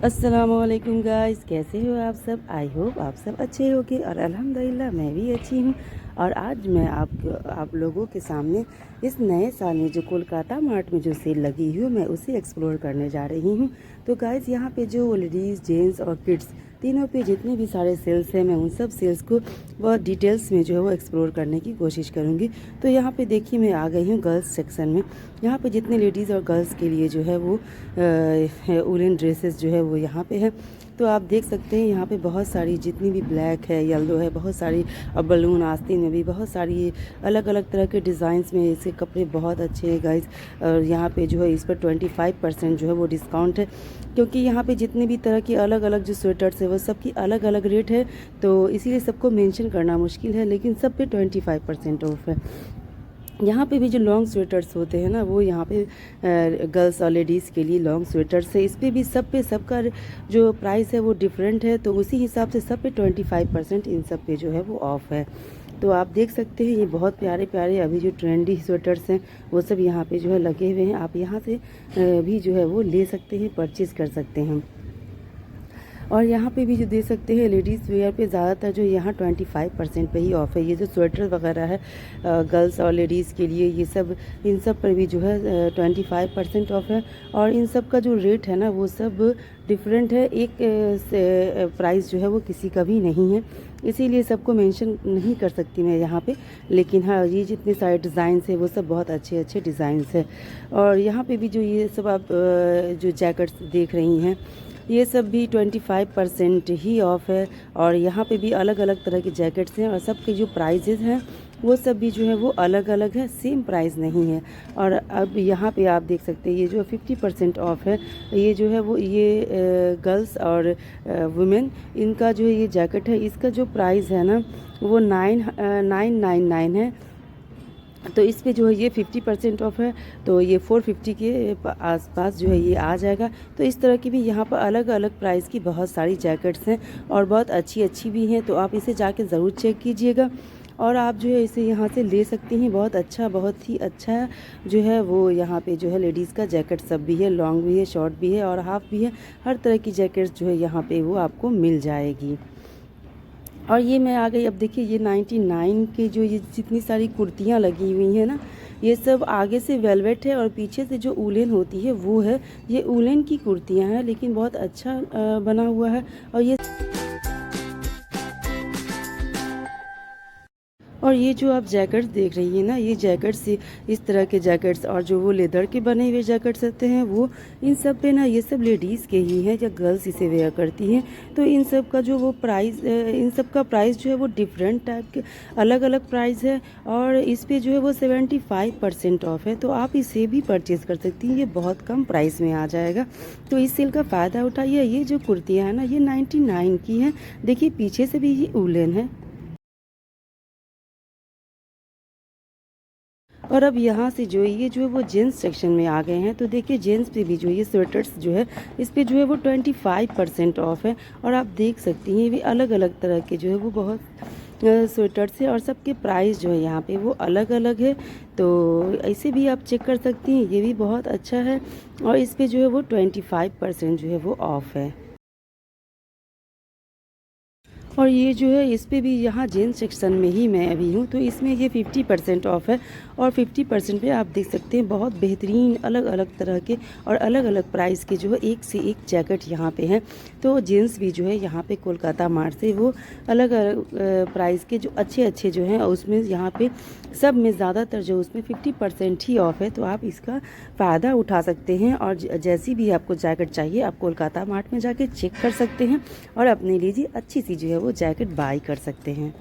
अस्सलामुअलैकुम गाइस, कैसे हो आप सब। आई होप आप सब अच्छे होगे और अल्हम्दुलिल्लाह मैं भी अच्छी हूँ। और आज मैं आप लोगों के सामने इस नए साल में जो कोलकाता मार्ट में जो सेल लगी हुई मैं उसे एक्सप्लोर करने जा रही हूँ। तो गाइस यहाँ पे जो लेडीज़ जेंट्स और किड्स तीनों पे जितने भी सारे सेल्स हैं मैं उन सब सेल्स को बहुत डिटेल्स में जो है वो एक्सप्लोर करने की कोशिश करूँगी। तो यहाँ पे देखिए मैं आ गई हूँ गर्ल्स सेक्शन में। यहाँ पे जितने लेडीज़ और गर्ल्स के लिए जो है वो वुलन ड्रेसेस जो है वो यहाँ पे है। तो आप देख सकते हैं यहाँ पे बहुत सारी जितनी भी ब्लैक है, येलो है, बहुत सारी और बलून आस्तीन में भी बहुत सारी अलग अलग तरह के डिज़ाइंस में इसके कपड़े बहुत अच्छे हैं गाइस। और यहाँ पे जो है इस पर 25% जो है वो डिस्काउंट है, क्योंकि यहाँ पे जितनी भी तरह की अलग अलग जो स्वेटर्स है वो सबकी अलग अलग रेट है। तो इसीलिए सबको मेंशन करना मुश्किल है, लेकिन सब पे 25% ऑफ है। यहाँ पे भी जो लॉन्ग स्वेटर्स होते हैं ना वो यहाँ पे गर्ल्स और लेडीज़ के लिए लॉन्ग स्वेटर्स है। इस पे भी सब पे सबका जो प्राइस है वो डिफरेंट है, तो उसी हिसाब से सब पे 25% इन सब पे जो है वो ऑफ़ है। तो आप देख सकते हैं ये बहुत प्यारे प्यारे अभी जो ट्रेंडी स्वेटर्स हैं वो सब यहाँ पे जो है लगे हुए हैं। आप यहाँ से भी जो है वो ले सकते हैं, परचेज़ कर सकते हैं। और यहाँ पे भी जो दे सकते हैं लेडीज़ वेयर पे ज़्यादातर जो यहाँ 25% पे ही ऑफ़ है। ये जो स्वेटर वगैरह है गर्ल्स और लेडीज़ के लिए ये सब इन सब पर भी जो है 25% ऑफ़ है। और इन सब का जो रेट है ना वो सब डिफरेंट है, एक प्राइस जो है वो किसी का भी नहीं है, इसीलिए सबको मेंशन नहीं कर सकती मैं यहाँ पे। लेकिन हाँ ये जितने सारे डिज़ाइंस है वो सब बहुत अच्छे अच्छे डिज़ाइंस है। और यहाँ पे भी जो ये सब आप जो जैकेट्स देख रही हैं ये सब भी 25% ही ऑफ़ है। और यहाँ पे भी अलग अलग तरह के जैकेट्स हैं और सब के जो प्राइजेज़ हैं वो सब भी जो है वो अलग अलग है, सेम प्राइस नहीं है। और अब यहाँ पे आप देख सकते हैं ये जो 50% ऑफ़ है, ये जो है वो ये गर्ल्स और वुमेन इनका जो ये जैकेट है इसका जो प्राइस है ना वो 999 है। तो इस पे जो है ये 50% ऑफ है, तो ये 450 के आसपास जो है ये आ जाएगा। तो इस तरह की भी यहाँ पर अलग अलग प्राइस की बहुत सारी जैकेट्स हैं और बहुत अच्छी अच्छी भी हैं। तो आप इसे जाके ज़रूर चेक कीजिएगा और आप जो है इसे यहाँ से ले सकती हैं। बहुत अच्छा, बहुत ही अच्छा जो है वो यहाँ पे जो है लेडीज़ का जैकेट सब भी है, लॉन्ग भी है, शॉर्ट भी है और हाफ़ भी है। हर तरह की जैकेट्स जो है यहाँ पे वो आपको मिल जाएगी। और ये मैं आ गई, अब देखिए ये 99 के जो ये जितनी सारी कुर्तियाँ लगी हुई हैं ना ये सब आगे से वेलवेट है और पीछे से जो उलेन होती है वो है। ये उलेन की कुर्तियाँ हैं लेकिन बहुत अच्छा बना हुआ है। और ये जो आप जैकेट्स देख रही हैं ना ये जैकेट्स इस तरह के जैकेट्स और जो वो लेदर के बने हुए जैकेट्स रहते हैं वो इन सब पे ना ये सब लेडीज़ के ही हैं या गर्ल्स इसे वेयर करती हैं। तो इन सब का जो वो प्राइस इन सब का प्राइस जो है वो डिफरेंट टाइप के अलग अलग प्राइस है। और इस पे जो है वो 75% ऑफ है, तो आप इसे भी परचेज़ कर सकती हैं, ये बहुत कम प्राइस में आ जाएगा। तो इस सेल का फ़ायदा उठाइए। ये जो कुर्तियाँ हैं ना ये 99 की हैं। देखिए पीछे से भी ये उलन है। और अब यहाँ से जो है ये जो है वो जेंट्स सेक्शन में आ गए हैं। तो देखिए जेंट्स पे भी जो ये स्वेटर्स जो है इस पे जो है वो 25% ऑफ है। और आप देख सकती हैं ये भी अलग अलग तरह के जो है वो बहुत स्वेटर्स है और सबके प्राइस जो है यहाँ पे वो अलग अलग है। तो ऐसे भी आप चेक कर सकती हैं, ये भी बहुत अच्छा है। और इस पे जो है वो 25% जो है वो ऑफ है। और ये जो है इस पे भी यहाँ जेंट्स सेक्शन में ही मैं अभी हूँ, तो इसमें ये 50% ऑफ है। और 50% पे आप देख सकते हैं बहुत बेहतरीन अलग अलग तरह के और अलग अलग प्राइस के जो है एक से एक जैकेट यहाँ पे हैं। तो जेंट्स भी जो है यहाँ पे कोलकाता मार्ट से वो अलग अलग प्राइस के जो अच्छे अच्छे जो हैं उसमें यहाँ पे सब में ज़्यादातर जो उसमें 50% ही ऑफ है। तो आप इसका फ़ायदा उठा सकते हैं और जैसी भी आपको जैकेट चाहिए आप कोलकाता मार्ट में जाके चेक कर सकते हैं और अपने लिए अच्छी सी जो है वो जैकेट बाय कर सकते हैं।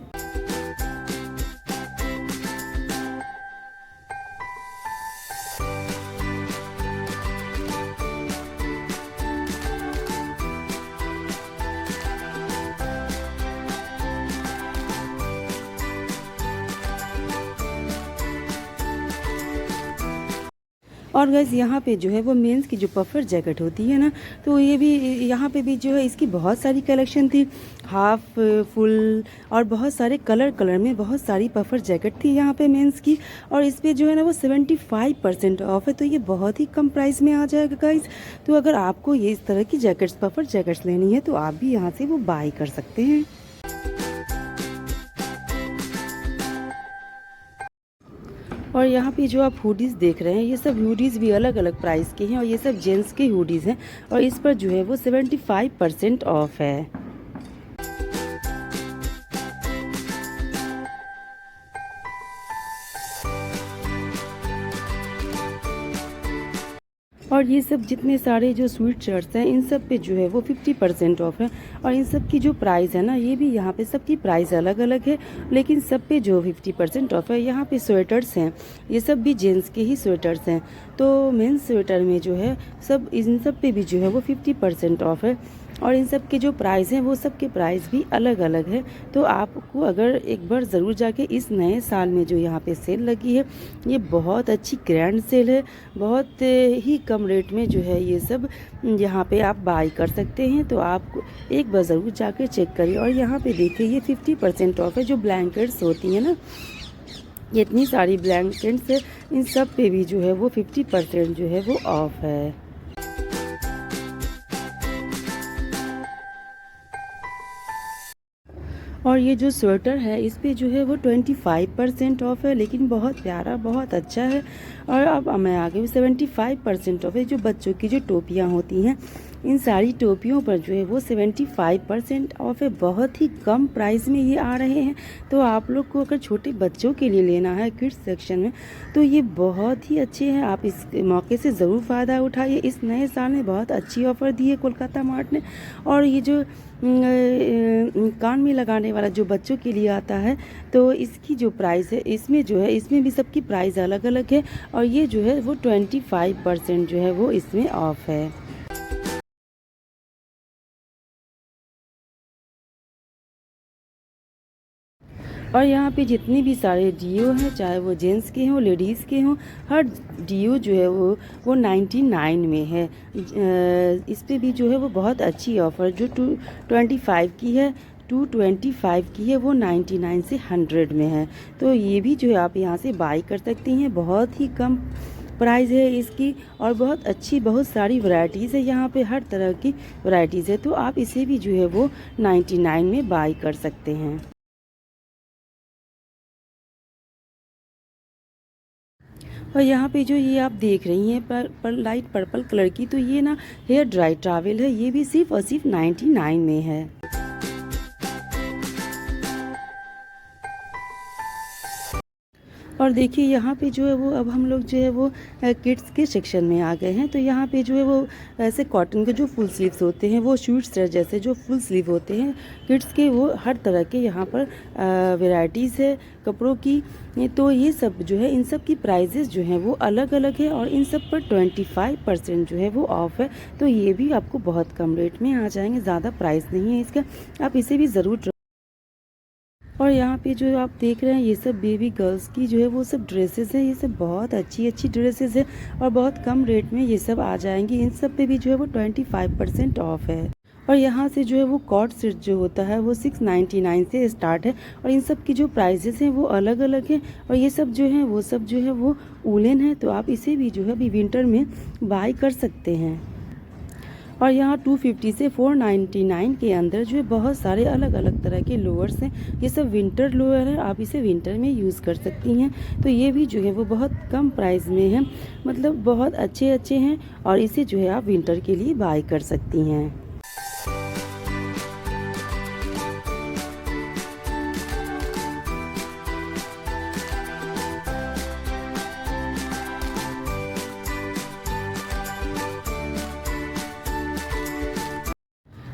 और गैस यहाँ पे जो है वो मेंस की जो पफर जैकेट होती है ना, तो ये भी यहाँ पे भी जो है इसकी बहुत सारी कलेक्शन थी, हाफ फुल और बहुत सारे कलर में बहुत सारी पफर जैकेट थी यहाँ पे मेंस की। और इस पे जो है ना वो 75% ऑफ है, तो ये बहुत ही कम प्राइस में आ जाएगा गाइस। तो अगर आपको ये इस तरह की जैकेट्स, पफर जैकेट्स लेनी है तो आप भी यहाँ से वो बाय कर सकते हैं। और यहाँ पे जो आप हुडीज़ देख रहे हैं, ये सब हुडीज़ भी अलग अलग प्राइस के हैं और ये सब जेंट्स के हुडीज़ हैं और इस पर जो है वो 75% ऑफ है। और ये सब जितने सारे जो स्वीट शर्ट्स हैं, इन सब पे जो है वो 50% ऑफ है। और इन सब की जो प्राइस है ना, ये भी यहाँ पे सबकी प्राइस अलग अलग है, लेकिन सब पे जो 50% ऑफ है। यहाँ पे स्वेटर्स हैं, ये सब भी जेंट्स के ही स्वेटर्स हैं। तो मेंस स्वेटर में जो है सब, इन सब पे भी जो है वो 50% ऑफ है। और इन सब के जो प्राइस हैं वो सब के प्राइस भी अलग अलग है। तो आपको अगर एक बार ज़रूर जाके, इस नए साल में जो यहाँ पे सेल लगी है, ये बहुत अच्छी ग्रैंड सेल है, बहुत ही कम रेट में जो है ये सब यहाँ पे आप बाय कर सकते हैं। तो आप एक बार ज़रूर जाकर चेक करिए। और यहाँ पे देखिए ये 50% ऑफ है। जो ब्लैंकेट्स होती हैं ना, ये इतनी सारी ब्लैंकेट्स है, इन सब पे भी जो है वो 50% जो है वो ऑफ है। और ये जो स्वेटर है, इस पे जो है वो 25% ऑफ है, लेकिन बहुत प्यारा, बहुत अच्छा है। और अब मैं आगे भी 75% ऑफ है। जो बच्चों की जो टोपियाँ होती हैं, इन सारी टोपियों पर जो है वो 75% ऑफ है। बहुत ही कम प्राइस में ये आ रहे हैं। तो आप लोग को अगर छोटे बच्चों के लिए लेना है किड्स सेक्शन में, तो ये बहुत ही अच्छे हैं। आप इस मौके से ज़रूर फ़ायदा उठाइए। इस नए साल में बहुत अच्छी ऑफ़र दी है कोलकाता मार्ट ने। और ये जो कान में लगाने वाला जो बच्चों के लिए आता है, तो इसकी जो प्राइस है, इसमें जो है, इसमें भी सबकी प्राइस अलग अलग है। और ये जो है वो 25% जो है वो इसमें ऑफ है। और यहाँ पे जितने भी सारे डीओ हैं, चाहे वो जेंट्स के हों, लेडीज़ के हों, हर डीओ जो है वो 99 में है। इस पे भी जो है वो बहुत अच्छी ऑफ़र, जो 225 की है, 225 की है, वो 99 से 100 में है। तो ये भी जो है आप यहाँ से बाय कर सकती हैं। बहुत ही कम प्राइस है इसकी और बहुत अच्छी, बहुत सारी वैरायटीज़ है यहाँ पे, हर तरह की वैरायटीज़ है। तो आप इसे भी जो है वो 99 में बाय कर सकते हैं। और यहाँ पे जो ये आप देख रही हैं पर लाइट पर्पल कलर की, तो ये ना हेयर ड्राई टॉवल है। ये भी सिर्फ और सिर्फ 99 में है। और देखिए यहाँ पे जो है वो, अब हम लोग जो है वो किड्स के सेक्शन में आ गए हैं। तो यहाँ पे जो है वो ऐसे कॉटन के जो फुल स्लीव्स होते हैं, वो शूट्स जैसे जो फुल स्लीव होते हैं किड्स के, वो हर तरह के यहाँ पर वैरायटीज़ है कपड़ों की। तो ये सब जो है, इन सब की प्राइजेस जो हैं वो अलग अलग है और इन सब पर 25% जो है वो ऑफ है। तो ये भी आपको बहुत कम रेट में आ जाएंगे, ज़्यादा प्राइस नहीं है इसका, आप इसे भी ज़रूर। और यहाँ पे जो आप देख रहे हैं, ये सब बेबी गर्ल्स की जो है वो सब ड्रेसेस हैं। ये सब बहुत अच्छी अच्छी ड्रेसेस है और बहुत कम रेट में ये सब आ जाएंगी। इन सब पे भी जो है वो 25% ऑफ है। और यहाँ से जो है वो कॉट सेट जो होता है वो 699 से स्टार्ट है। और इन सब की जो प्राइजेस हैं वो अलग अलग हैं। और ये सब जो है वो सब जो है वो वूलन है। तो आप इसे भी जो है अभी विंटर में बाय कर सकते हैं। और यहाँ 250 से 499 के अंदर जो है बहुत सारे अलग अलग तरह के लोअर्स हैं। ये सब विंटर लोअर है, आप इसे विंटर में यूज़ कर सकती हैं। तो ये भी जो है वो बहुत कम प्राइस में है, मतलब बहुत अच्छे अच्छे हैं और इसे जो है आप विंटर के लिए बाय कर सकती हैं।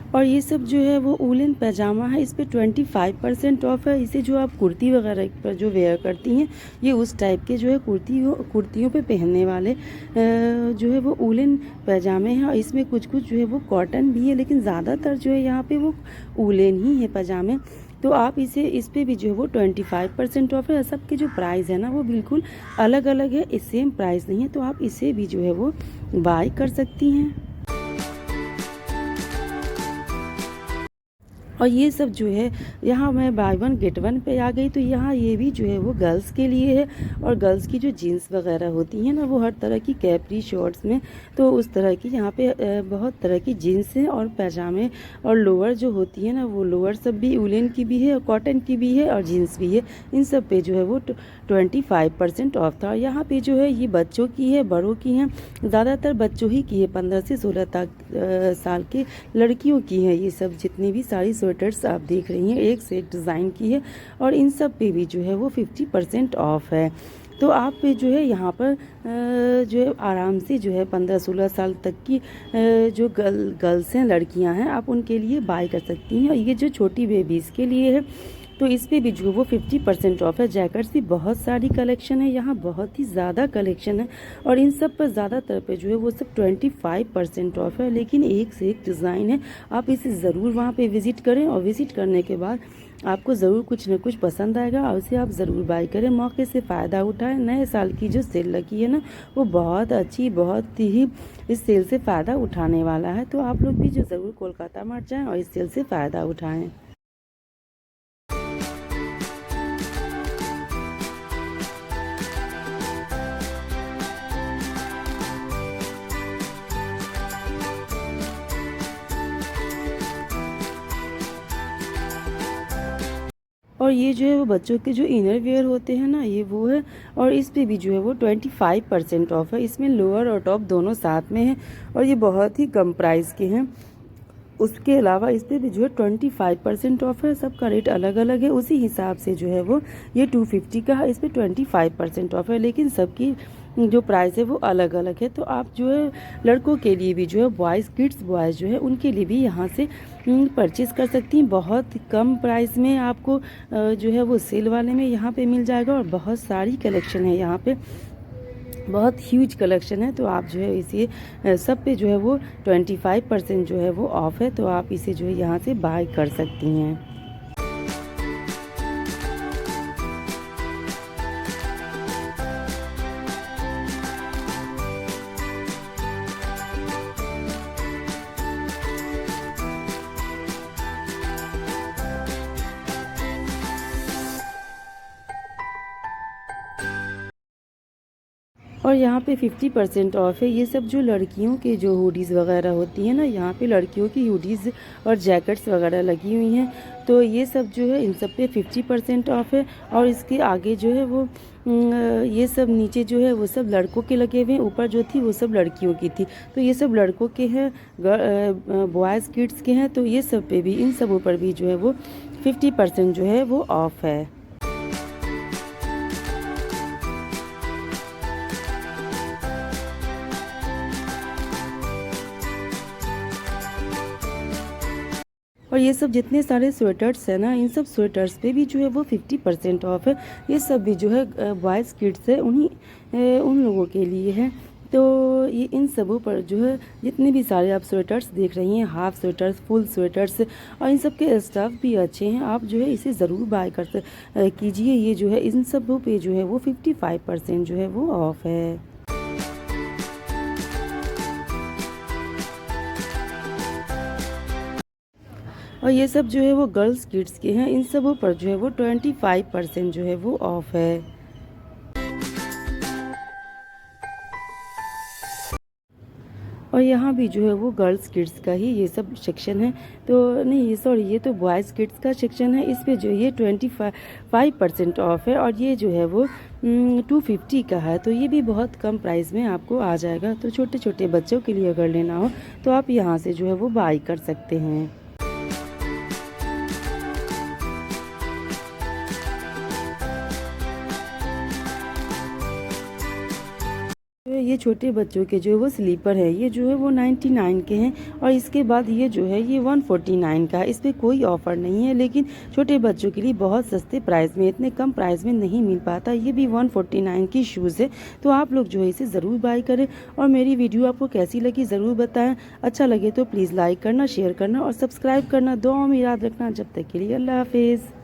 और ये सब जो है वो वूलन पैजामा है, इस पे 25% ऑफ है। इसे जो आप कुर्ती वगैरह पर जो वेयर करती हैं, ये उस टाइप के जो है कुर्तियों पे पहनने वाले जो है वो वूलन पैजामे हैं। और इसमें कुछ कुछ जो है वो कॉटन भी है, लेकिन ज़्यादातर जो है यहाँ पे वो वूलन ही है पैजामे। तो आप इस पे भी जो है वो 25% ऑफ है। सबके जो प्राइस है ना वो बिल्कुल अलग अलग है, सेम प्राइस नहीं है, तो आप इसे भी जो है वो बाय कर सकती हैं। और ये सब जो है यहाँ मैं बाय वन गेट वन पे आ गई, तो यहाँ ये भी जो है वो गर्ल्स के लिए है। और गर्ल्स की जो जीन्स वगैरह होती हैं ना वो हर तरह की कैपरी शॉर्ट्स में, तो उस तरह की यहाँ पे बहुत तरह की जीन्स हैं और पैजामे और लोअर जो होती है ना वो लोअर सब भी उलेन की भी है और कॉटन की भी है और जीन्स भी है। इन सब पे जो है वो 25% ऑफ था। यहाँ पे जो है ये बच्चों की है, बड़ों की हैं, ज़्यादातर बच्चों ही की है, 15 से 16 साल के लड़कियों की है। ये सब जितनी भी सारी स्वेटर्स आप देख रही हैं एक से एक डिज़ाइन की है और इन सब पे भी जो है वो 50% ऑफ है। तो आप जो है यहाँ पर जो है आराम से जो है 15-16 साल तक की जो गर्ल्स हैं, लड़कियाँ हैं, आप उनके लिए बाय कर सकती हैं। और ये जो छोटी बेबीज़ के लिए है तो इस पे भी जो वो 50% ऑफ है। जैकेट्स भी बहुत सारी कलेक्शन है, यहाँ बहुत ही ज़्यादा कलेक्शन है और इन सब पर ज़्यादातर पे जो है वो सब 25% ऑफ है, लेकिन एक से एक डिज़ाइन है। आप इसे ज़रूर वहाँ पे विज़िट करें और विज़िट करने के बाद आपको ज़रूर कुछ न कुछ पसंद आएगा और उसे आप ज़रूर बाय करें। मौके से फ़ायदा उठाएं। नए साल की जो सेल लगी है ना वो बहुत अच्छी, बहुत ही इस सेल से फ़ायदा उठाने वाला है। तो आप लोग भी जो ज़रूर कोलकाता मार्ट जाएँ और इस सेल से फ़ायदा उठाएँ। और ये जो है वो बच्चों के जो इनर वेयर होते हैं ना ये वो है और इस पे भी जो है वो 25% ऑफ है। इसमें लोअर और टॉप दोनों साथ में है और ये बहुत ही कम प्राइस के हैं। उसके अलावा इस पे भी जो है 25% ऑफ है। सबका रेट अलग अलग है, उसी हिसाब से जो है वो ये 250 का है, इस पे 25% ऑफ है, लेकिन सबकी जो प्राइस है वो अलग अलग है। तो आप जो है लड़कों के लिए भी जो है बॉयज़ किड्स बॉयज़ जो है उनके लिए भी यहाँ से परचेज़ कर सकती हैं। बहुत कम प्राइस में आपको जो है वो सेल वाले में यहाँ पे मिल जाएगा और बहुत सारी कलेक्शन है यहाँ पे, बहुत ह्यूज कलेक्शन है। तो आप जो है इसे सब पे जो है वो 25% जो है वो ऑफ़ है, तो आप इसे जो है यहाँ से बाय कर सकती हैं। और यहाँ पे 50% ऑफ है। ये सब जो लड़कियों के जो हुडीज़ वगैरह होती हैं ना, यहाँ पे लड़कियों की हुडीज़ और जैकेट्स वगैरह लगी हुई हैं, तो ये सब जो है इन सब पे 50% ऑफ है। और इसके आगे जो है वो ये सब नीचे जो है वो सब लड़कों के लगे हुए हैं, ऊपर जो थी वो सब लड़कियों की थी। तो ये सब लड़कों के हैं, बॉयज़ किड्स के हैं, तो ये सब पे भी, इन सब ऊपर भी जो है वो 50% जो है वो ऑफ है। और ये सब जितने सारे स्वेटर्स हैं ना, इन सब स्वेटर्स पे भी जो है वो 50% ऑफ है। ये सब भी जो है बॉयज़ किड्स है, उन लोगों के लिए है। तो ये इन सबों पर जो है जितने भी सारे आप स्वेटर्स देख रही हैं, हाफ स्वेटर्स, फुल स्वेटर्स, और इन सब के स्टफ़ भी अच्छे हैं। आप जो है इसे ज़रूर बाय कर कीजिए। ये जो है इन सबों पे जो है वो 55% जो है वो ऑफ है। और ये सब जो है वो गर्ल्स किड्स के हैं, इन सबों पर जो है वो 25% जो है वो ऑफ है। और यहाँ भी जो है वो गर्ल्स किड्स का ही ये सब सेक्शन है। तो नहीं, ये सॉरी, ये तो बॉयज़ किड्स का सेक्शन है। इस पे जो ये 25% ऑफ है और ये जो है वो 250 का है। तो ये भी बहुत कम प्राइस में आपको आ जाएगा। तो छोटे छोटे बच्चों के लिए अगर लेना हो तो आप यहाँ से जो है वो बाई कर सकते हैं। ये छोटे बच्चों के जो है वो स्लीपर है, ये जो है वो 99 के हैं। और इसके बाद ये जो है ये 149 का है। इस पर कोई ऑफ़र नहीं है, लेकिन छोटे बच्चों के लिए बहुत सस्ते प्राइस में, इतने कम प्राइस में नहीं मिल पाता। ये भी 149 की शूज़ है, तो आप लोग जो है इसे ज़रूर बाय करें। और मेरी वीडियो आपको कैसी लगी ज़रूर बताएं। अच्छा लगे तो प्लीज़ लाइक करना, शेयर करना और सब्सक्राइब करना। दुआ में याद रखना। जब तक के लिए अल्लाह हाफिज़।